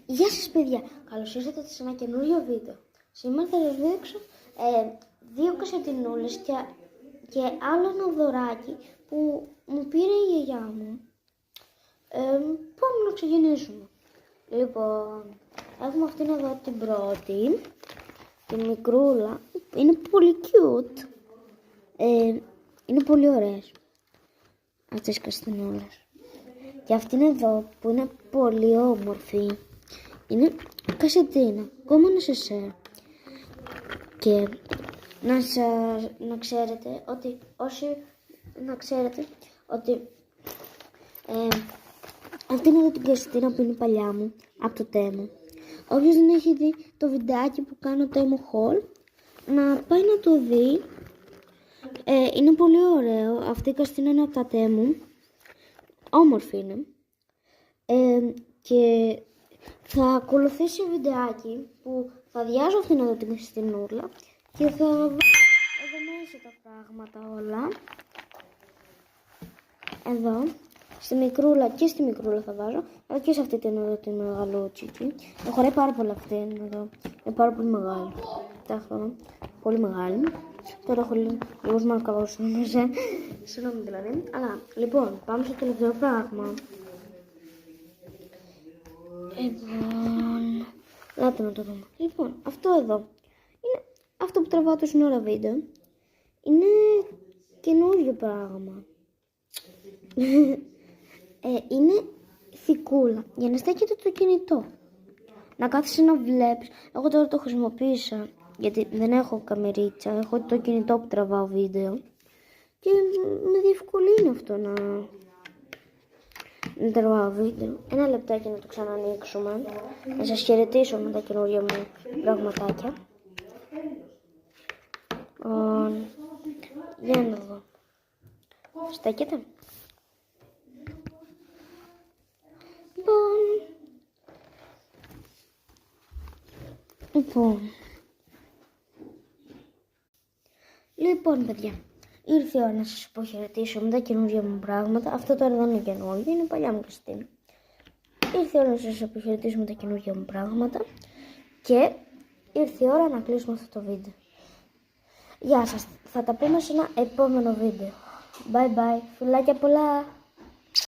Γεια σας παιδιά, καλώς ήρθατε σε ένα καινούριο βίντεο. Σήμερα θα σας δείξω δύο κασετινούλες και άλλο ένα δωράκι που μου πήρε η γιαγιά μου. Πάμε να ξεκινήσουμε. Λοιπόν, έχουμε αυτήν εδώ την πρώτη, την μικρούλα, είναι πολύ cute. Είναι πολύ ωραίες αυτές οι κασετινούλες. Και αυτήν εδώ που είναι πολύ όμορφη, είναι κασετίνα, κόμμα σε. Και να ξέρετε ότι αυτή είναι εδώ την κασετίνα που είναι παλιά μου, από το Temu. Όποιος δεν έχει δει το βιντεάκι που κάνω Temu Haul, να πάει να το δει. Είναι πολύ ωραίο, αυτή η κασετίνα είναι από τα Temu, όμορφη είναι. Και θα ακολουθήσει βιντεάκι που θα διάζω αυτήν εδώ την κασετινούλα και θα βάλω εδώ μέσα τα πράγματα όλα. Εδώ, στη μικρούλα και στη μικρούλα θα βάζω, αλλά και σε αυτή την εδώ την μεγαλούτσικη. Με χωράει πάρα πολύ αυτή εδώ, είναι πάρα πολύ μεγάλη. Τάχθονα, πολύ μεγάλη. Τώρα έχω λίγους μαρκαβούς μέσα, συγγνώμη δηλαδή. Αλλά, λοιπόν, πάμε στο τελευταίο πράγμα. Λοιπόν, λάτε να το δούμε. Λοιπόν, αυτό εδώ είναι αυτό που τραβάω τόση ώρα βίντεο. Είναι καινούριο πράγμα. Είναι θικούλα για να στέκεται το κινητό. Να κάθεσαι να βλέπεις. Εγώ τώρα το χρησιμοποίησα γιατί δεν έχω καμερίτσα. Έχω το κινητό που τραβάω βίντεο. Και με διευκολύνει αυτό να τραβάω βίντεο. Ένα λεπτάκι να το ξανανοίξουμε. Να σας χαιρετήσω με τα καινούργια μου πραγματάκια. Για να δω. Στέκεται. Λοιπόν, παιδιά, ήρθε η ώρα να σας αποχαιρετήσω με τα καινούργια μου πράγματα. Αυτό τώρα δεν είναι καινούργιο, είναι παλιά μου καστίνα. Ήρθε η ώρα να σας αποχαιρετήσω με τα καινούργια μου πράγματα και ήρθε η ώρα να κλείσουμε αυτό το βίντεο. Γεια σας, θα τα πούμε σε ένα επόμενο βίντεο. Bye bye, φιλάκια πολλά!